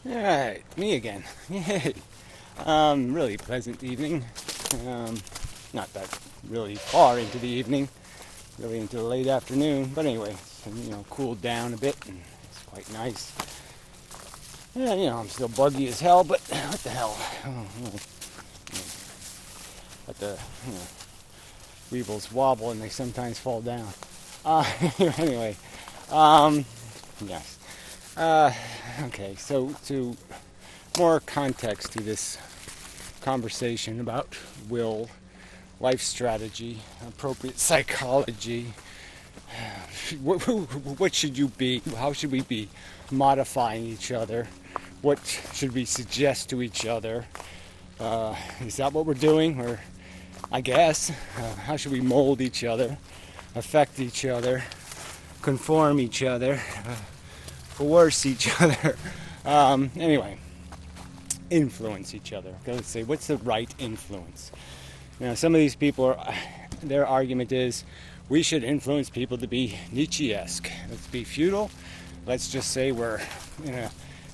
Alright, me again. Yay. Really pleasant evening. Not that really far into the evening, really into the late afternoon, but anyway, it's, cooled down a bit and it's quite nice. Yeah, I'm still buggy as hell, but what the hell? Let the weevils wobble and they sometimes fall down. Anyway, yes. Okay, so to more context to this conversation about will, life strategy, appropriate psychology, what should you be? How should we be modifying each other? What should we suggest to each other? Is that what we're doing? Or I guess, how should we mold each other, affect each other, conform each other, coerce each other? Anyway, influence each other. Okay, let's say, what's the right influence? Now, some of these people, their argument is, we should influence people to be Nietzsche-esque. Let's be feudal. Let's just say we're in a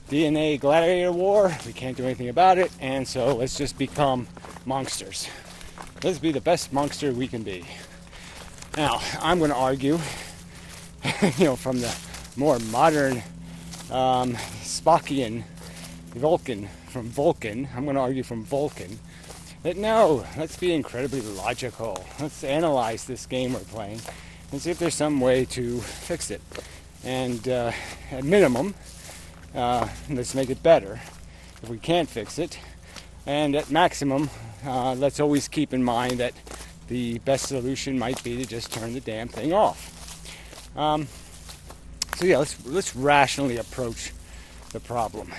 DNA gladiator war. We can't do anything about it, and so let's just become monsters. Let's be the best monster we can be. Now, I'm going to argue, from the more modern Spockian Vulcan, from Vulcan, I'm going to argue from Vulcan, that no, let's be incredibly logical. Let's analyze this game we're playing and see if there's some way to fix it. And at minimum, let's make it better if we can't fix it. And at maximum, let's always keep in mind that the best solution might be to just turn the damn thing off. So yeah, let's rationally approach the problem.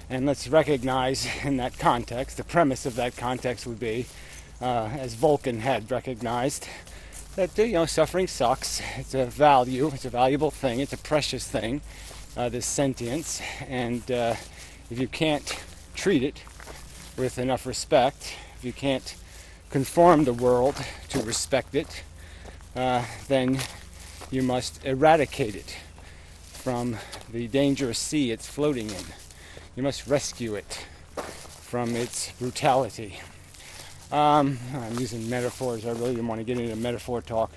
And let's recognize in that context, the premise of that context would be, as Vulcan had recognized, that suffering sucks. It's a value. It's a valuable thing. It's a precious thing. This sentience, and if you can't treat it with enough respect, if you can't conform the world to respect it, then you must eradicate it from the dangerous sea it's floating in. You must rescue it from its brutality. I'm using metaphors. I really didn't want to get into metaphor talk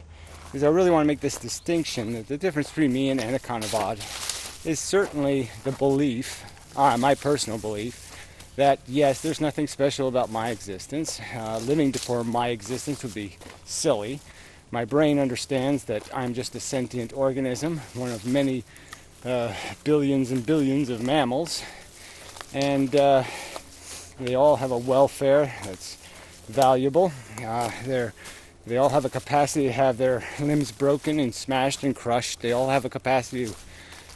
because I really want to make this distinction that the difference between me and Anaconabad is certainly the belief, my personal belief, that yes, there's nothing special about my existence. Living for my existence would be silly. My brain understands that I'm just a sentient organism, one of many billions and billions of mammals. And they all have a welfare that's valuable. They all have a capacity to have their limbs broken and smashed and crushed. They all have a capacity to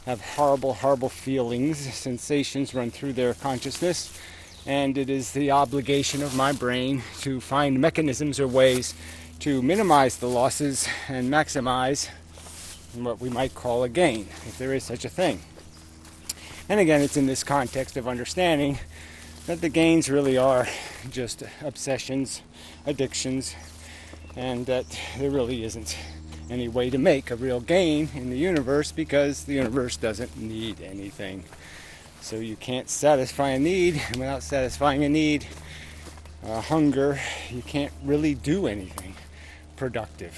have horrible, horrible feelings, sensations run through their consciousness. And it is the obligation of my brain to find mechanisms or ways to minimize the losses and maximize what we might call a gain, if there is such a thing. And again, it's in this context of understanding that the gains really are just obsessions, addictions, and that there really isn't any way to make a real gain in the universe because the universe doesn't need anything. So you can't satisfy a need, and without satisfying a need, hunger, you can't really do anything productive.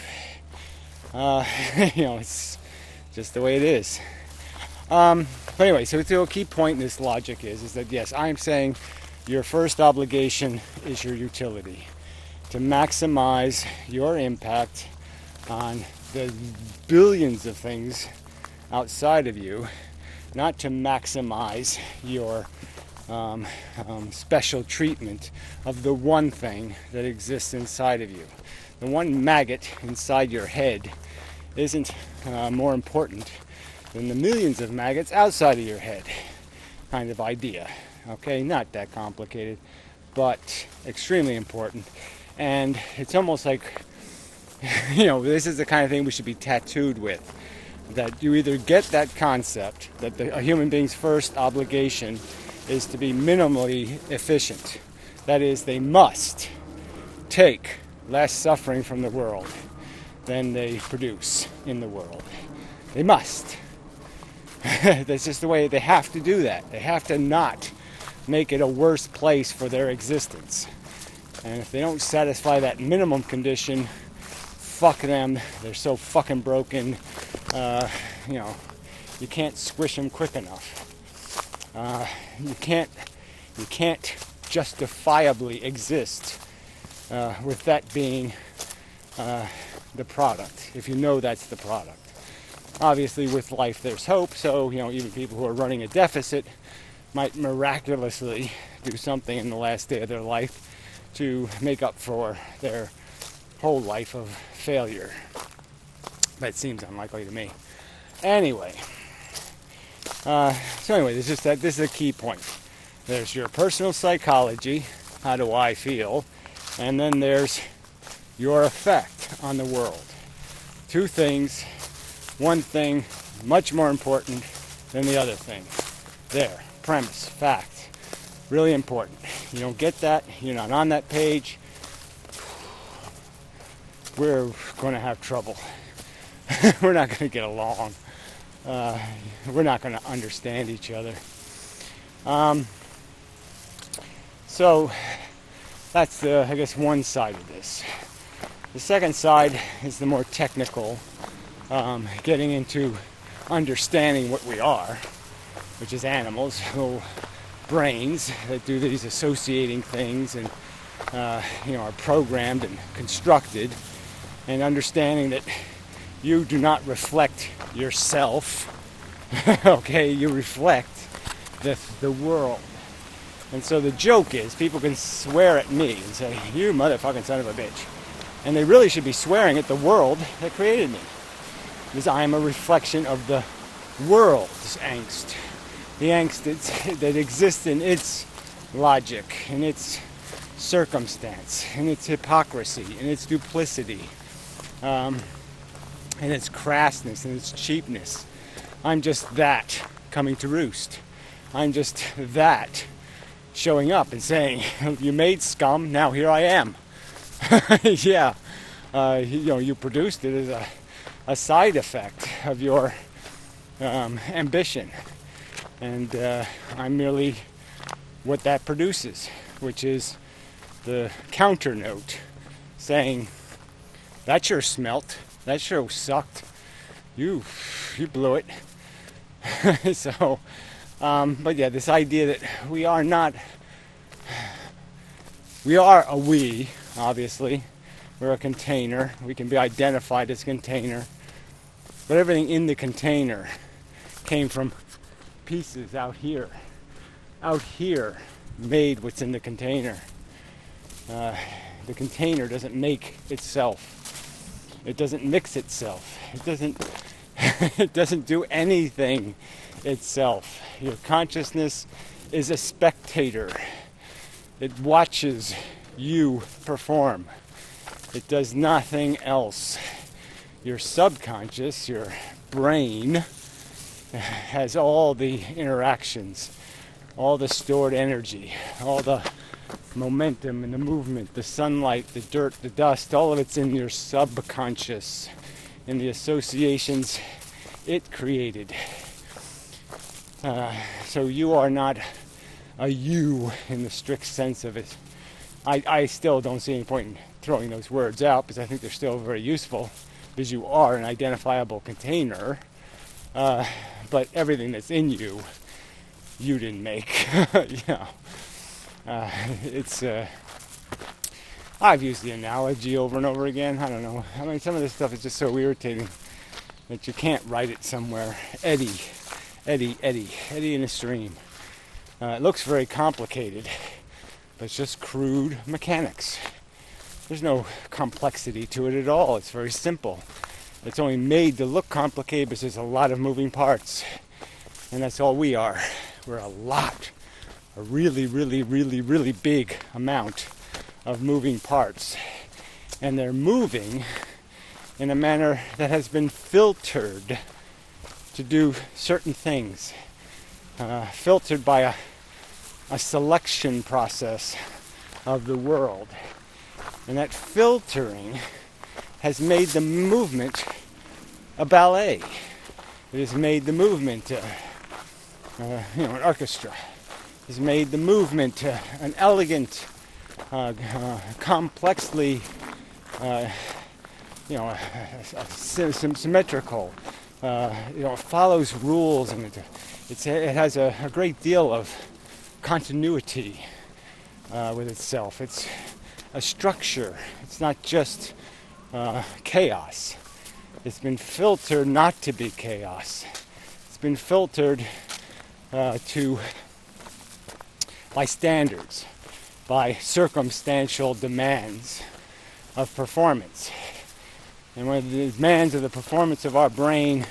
It's just the way it is. But anyway, so the key point in this logic is that yes, I'm saying your first obligation is your utility, to maximize your impact on the billions of things outside of you, not to maximize your special treatment of the one thing that exists inside of you. The one maggot inside your head isn't more important than the millions of maggots outside of your head kind of idea. Okay, not that complicated, but extremely important. And it's almost like, this is the kind of thing we should be tattooed with. That you either get that concept that a human being's first obligation is to be minimally efficient. That is, they must take less suffering from the world than they produce in the world. They must. That's just the way they have to do that. They have to not make it a worse place for their existence. And if they don't satisfy that minimum condition, fuck them. They're so fucking broken. You can't squish them quick enough. You can't justifiably exist with that being the product, if you know that's the product. Obviously, with life there's hope, so even people who are running a deficit might miraculously do something in the last day of their life to make up for their whole life of failure. But it seems unlikely to me. Anyway, this is a key point. There's your personal psychology, how do I feel, and then there's your effect on the world. Two things, one thing much more important than the other thing. There, premise, fact, really important. You don't get that, you're not on that page, we're going to have trouble. We're not going to get along. We're not going to understand each other. So that's one side of this. The second side is the more technical, getting into understanding what we are, which is animals, little brains that do these associating things and are programmed and constructed, and understanding that you do not reflect yourself. Okay, you reflect the world. And so the joke is, people can swear at me and say, "You motherfucking son of a bitch," and they really should be swearing at the world that created me, because I am a reflection of the world's angst, the angst that exists in its logic, in its circumstance, in its hypocrisy, in its duplicity, in its crassness, in its cheapness. I'm just that coming to roost. I'm just that showing up and saying, "You made scum, now here I am." Yeah, you produced it as a side effect of your ambition, and I'm merely what that produces, which is the counter note saying, "That sure smelt. That sure sucked. You blew it." So, but yeah, this idea that we are a we, obviously. We're a container. We can be identified as a container. But everything in the container came from pieces out here. Out here made what's in the container. The container doesn't make itself. It doesn't mix itself. It doesn't do anything itself. Your consciousness is a spectator. It watches you perform. It does nothing else. Your subconscious, your brain, has all the interactions, all the stored energy, all the momentum and the movement, the sunlight, the dirt, the dust, all of it's in your subconscious, in the associations it created. So you are not a you in the strict sense of it. I still don't see any point in throwing those words out, because I think they're still very useful, because you are an identifiable container. But everything that's in you, you didn't make. I've used the analogy over and over again. I don't know. I mean, some of this stuff is just so irritating that you can't write it somewhere. Eddy in a stream. It looks very complicated, but it's just crude mechanics. There's no complexity to it at all. It's very simple. It's only made to look complicated because there's a lot of moving parts. And that's all we are. We're a really, really, really, really big amount of moving parts. And they're moving in a manner that has been filtered to do certain things. Filtered by a selection process of the world. And that filtering has made the movement a ballet. It has made the movement, an orchestra. It has made the movement an elegant, complexly, symmetrical. It follows rules, and it has a great deal of continuity with itself. It's a structure. It's not just chaos. It's been filtered not to be chaos. It's been filtered by standards, by circumstantial demands of performance. And one of the demands of the performance of our brain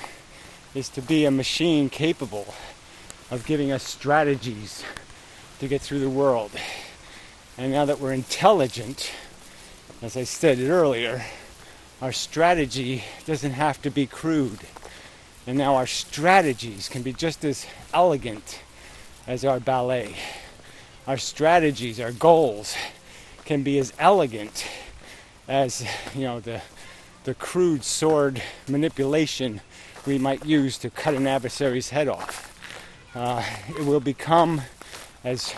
is to be a machine capable of giving us strategies to get through the world. And now that we're intelligent, as I stated earlier, our strategy doesn't have to be crude. And now our strategies can be just as elegant as our ballet. Our strategies, our goals, can be as elegant as, the crude sword manipulation we might use to cut an adversary's head off. It will become as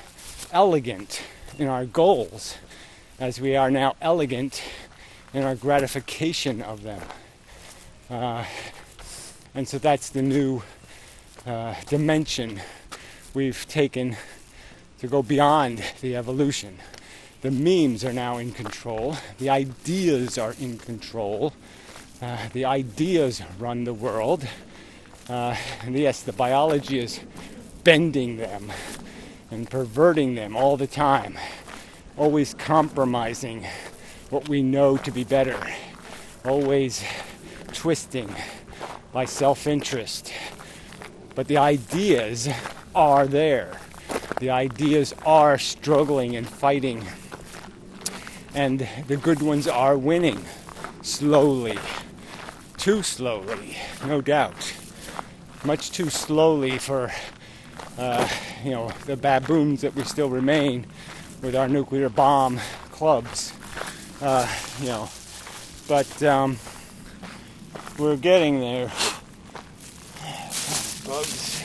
elegant in our goals as we are now elegant in our gratification of them. And so that's the new dimension we've taken to go beyond the evolution. The memes are now in control. The ideas are in control. The ideas run the world. And yes, the biology is bending them and perverting them all the time, always compromising what we know to be better, always twisting by self-interest. But the ideas are there. The ideas are struggling and fighting. And the good ones are winning, slowly, too slowly, no doubt. Much too slowly for, the baboons that we still remain with our nuclear bomb clubs, But we're getting there. Bugs.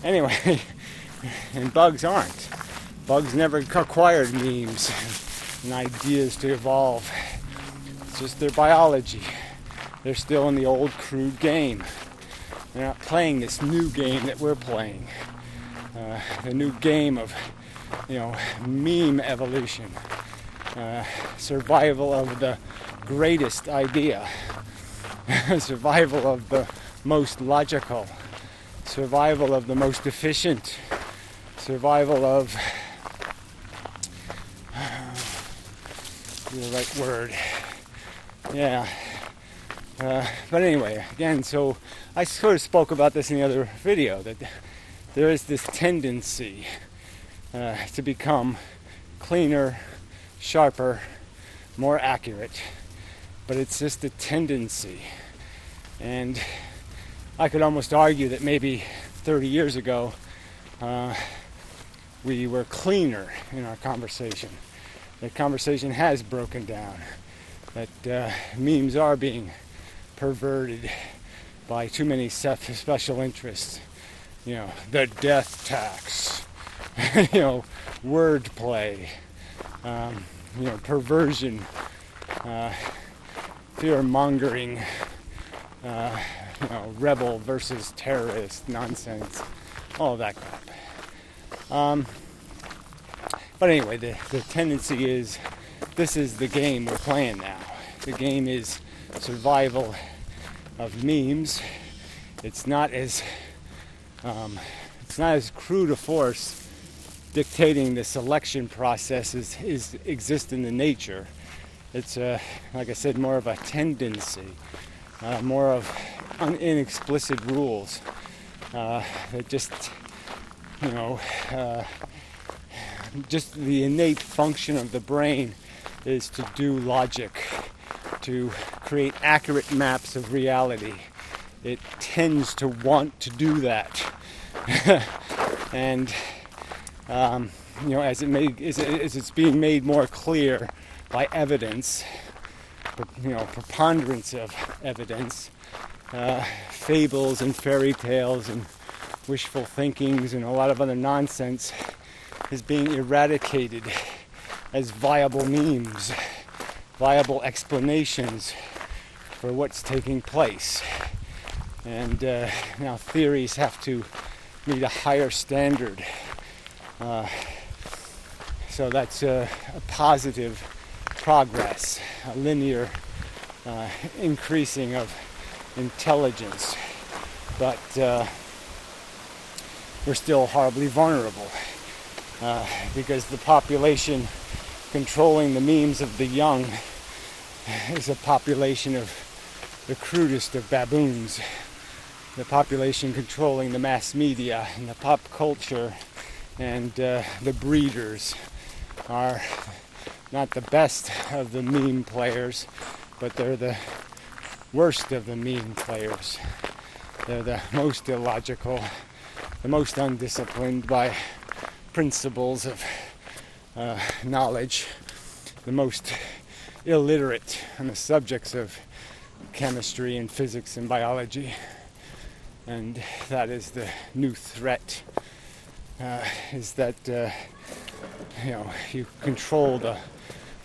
Anyway, and bugs aren't. Bugs never acquired memes and ideas to evolve. It's just their biology. They're still in the old crude game. They're not playing this new game that we're playing. The new game of, meme evolution. Survival of the greatest idea. Survival of the most logical. Survival of the most efficient. Survival of the right word. Yeah. But anyway, again, so I sort of spoke about this in the other video, that there is this tendency to become cleaner, sharper, more accurate, but it's just a tendency. And I could almost argue that maybe 30 years ago we were cleaner in our conversation. The conversation has broken down, that memes are being perverted by too many special interests. The death tax, wordplay, perversion, fear-mongering, rebel versus terrorist nonsense, all of that crap. But anyway, the tendency is, this is the game we're playing now. The game is survival of memes. It's not as crude a force dictating the selection process is exist in the nature. It's like I said, more of a tendency, more of inexplicit rules that just just the innate function of the brain is to do logic, to create accurate maps of reality. It tends to want to do that. And as it's being made more clear by evidence, preponderance of evidence, fables and fairy tales and wishful thinkings and a lot of other nonsense is being eradicated as viable memes, viable explanations for what's taking place. And now theories have to meet a higher standard. So that's a positive progress, a linear increasing of intelligence. But we're still horribly vulnerable because the population controlling the memes of the young is a population of the crudest of baboons. The population controlling the mass media and the pop culture and the breeders are not the best of the meme players, but they're the worst of the meme players. They're the most illogical, the most undisciplined by principles of knowledge, the most illiterate on the subjects of chemistry and physics and biology. And that is the new threat, is that you control the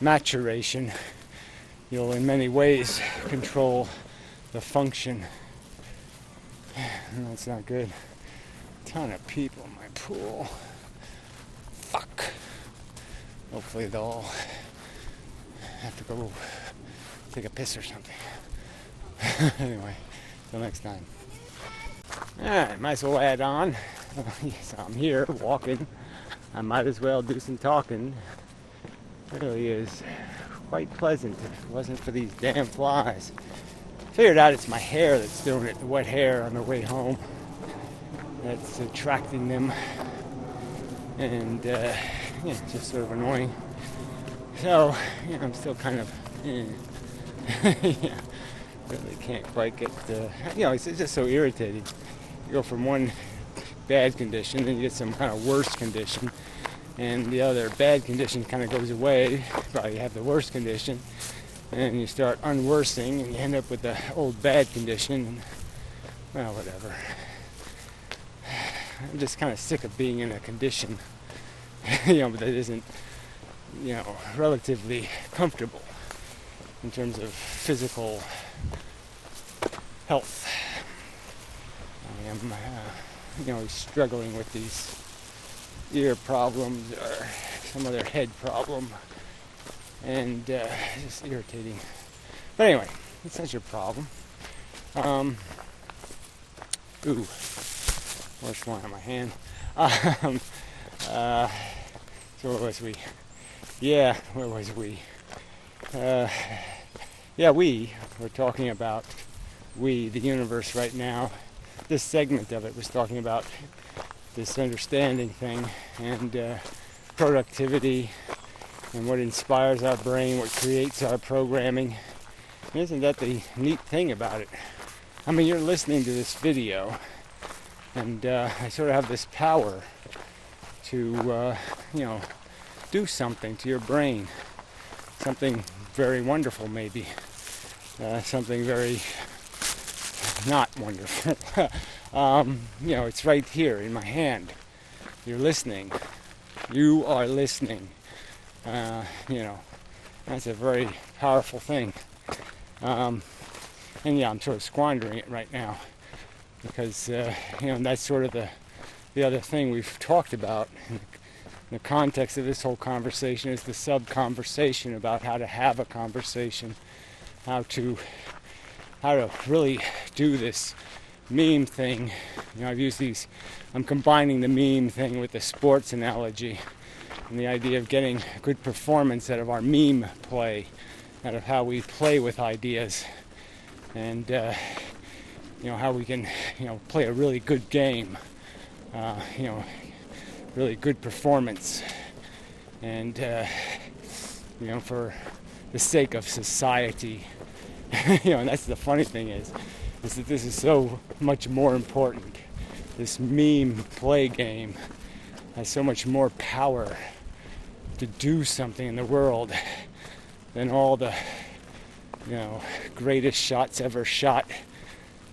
maturation, you'll in many ways control the function. And that's not good. A ton of people in my pool. Fuck. Hopefully they'll all have to go take a piss or something. Anyway, till next time. Alright, might as well add on. So I'm here walking. I might as well do some talking. It really is quite pleasant if it wasn't for these damn flies. Figured out it's my hair that's doing it, the wet hair on the way home. That's attracting them. And it's just sort of annoying. So, I'm still kind of yeah, really can't quite get it's just so irritating. You go from one bad condition, then you get some kind of worse condition, and the other bad condition kind of goes away. Probably have the worst condition, and you start unworsing, and you end up with the old bad condition. And, well, whatever. I'm just kind of sick of being in a condition, that isn't, relatively comfortable in terms of physical health. I am, struggling with these ear problems or some other head problem, and it's just irritating. But anyway, that's not your problem. Worst one on my hand. So where was we? Yeah, where was we? We were talking about the universe right now. This segment of it was talking about this understanding thing and productivity and what inspires our brain, what creates our programming. And isn't that the neat thing about it? I mean, you're listening to this video, and I sort of have this power to, do something to your brain. Something very wonderful, maybe. Something very not wonderful. It's right here in my hand. You're listening. You are listening. That's a very powerful thing. And I'm sort of squandering it right now because, that's sort of the other thing we've talked about in the context of this whole conversation is the sub-conversation about how to have a conversation, how to really do this meme thing. I'm combining the meme thing with the sports analogy and the idea of getting good performance out of our meme play, out of how we play with ideas, and how we can play a really good game, really good performance, and for the sake of society. And that's the funny thing is that this is so much more important. This meme play game has so much more power to do something in the world than all the greatest shots ever shot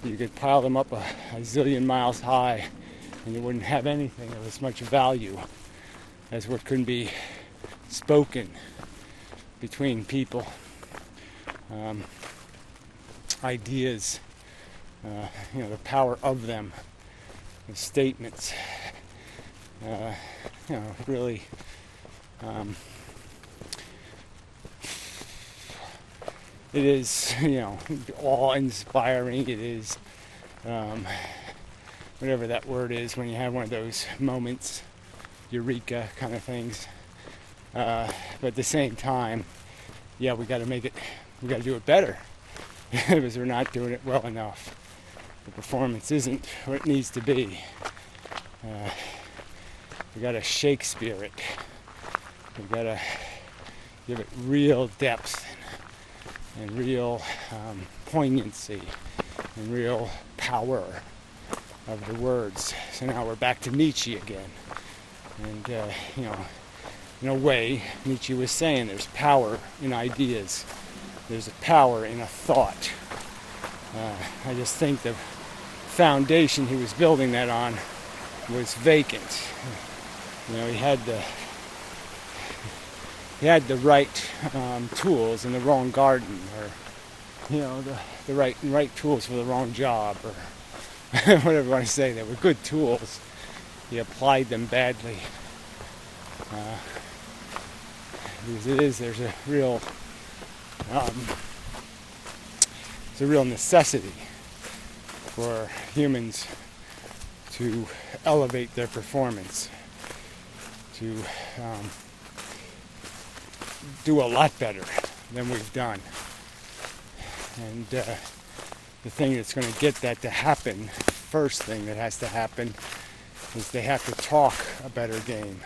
You could pile them up a zillion miles high and you wouldn't have anything of as much value as what can be spoken between people. Ideas, the power of them, the statements, really it is, awe-inspiring. It is, whatever that word is, when you have one of those moments, eureka kind of things. But at the same time, we got to do it better because we're not doing it well enough. The performance isn't what it needs to be. We got to Shakespeare it. We got to give it real depth and real poignancy and real power of the words. So now we're back to Nietzsche again. And, in a way, Nietzsche was saying there's power in ideas. There's a power in a thought. I just think the foundation he was building that on was vacant. He had the right tools in the wrong garden, or the right tools for the wrong job, or whatever you want to say. They were good tools. He applied them badly. Because there's a real necessity for humans to elevate their performance, to do a lot better than we've done. And the thing that's going to get that to happen, first thing that has to happen, is they have to talk a better game.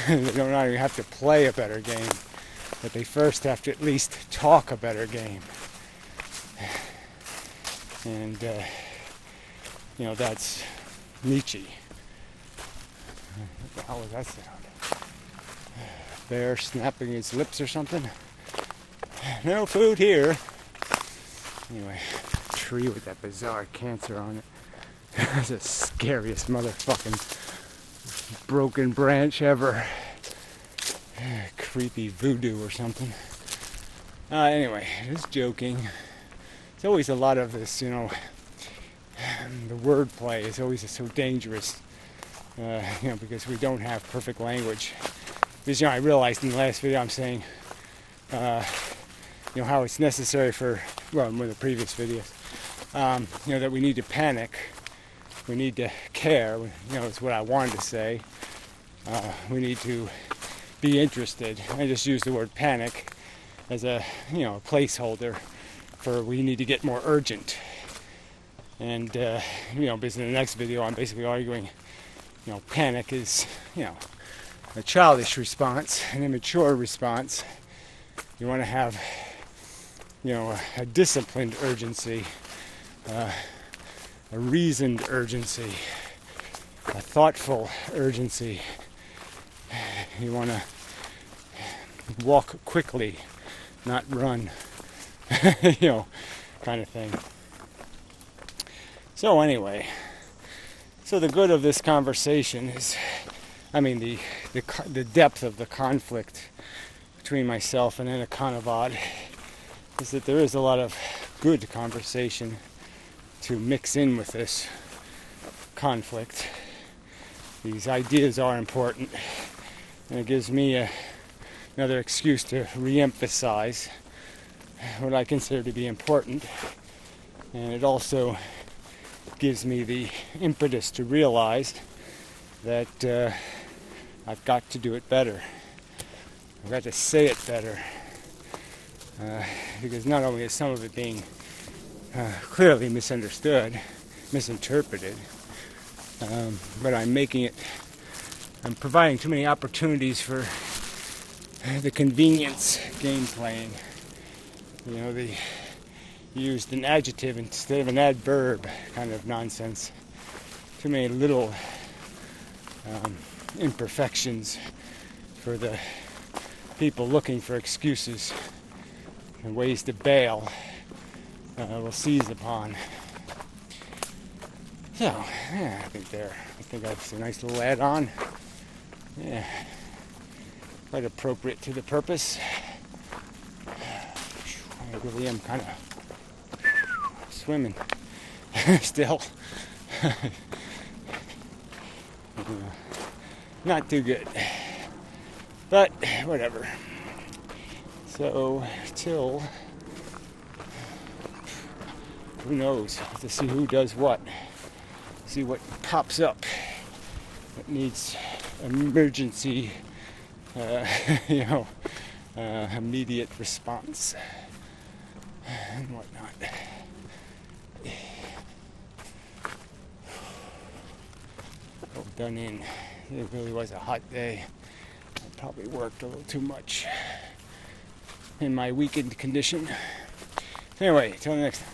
They don't even have to play a better game, but they first have to at least talk a better game. And, that's Nietzsche. What the hell was that sound? Bear snapping his lips or something? No food here. Anyway, tree with that bizarre cancer on it. That's the scariest motherfucking broken branch ever. Creepy voodoo or something. Anyway, just joking. It's always a lot of this, the wordplay is always so dangerous, because we don't have perfect language. Because, I realized in the last video I'm saying, how it's necessary one of the previous videos, that we need to panic. We need to care, is what I wanted to say. We need to be interested. I just use the word panic as a, placeholder for we need to get more urgent. And, because in the next video I'm basically arguing, panic is, a childish response, an immature response. You want to have, a disciplined urgency, a reasoned urgency, a thoughtful urgency. You want to walk quickly, not run, kind of thing. So anyway, the good of this conversation is, the depth of the conflict between myself and Anaconabad is that there is a lot of good conversation to mix in with this conflict. These ideas are important, and it gives me another excuse to re-emphasize what I consider to be important, and it also gives me the impetus to realize that I've got to do it better. I've got to say it better, because not only is some of it being clearly misunderstood, misinterpreted, but I'm providing too many opportunities for the convenience game playing. They used an adjective instead of an adverb kind of nonsense. Too many little imperfections for the people looking for excuses and ways to bail will seize upon. So, yeah, I think that's a nice little add-on. Yeah, quite appropriate to the purpose. I really am kind of swimming still. Not too good, but whatever. So, till who knows? To see who does what. See what pops up. What needs emergency, immediate response and whatnot. All done in. It really was a hot day. I probably worked a little too much in my weakened condition. Anyway, till next time.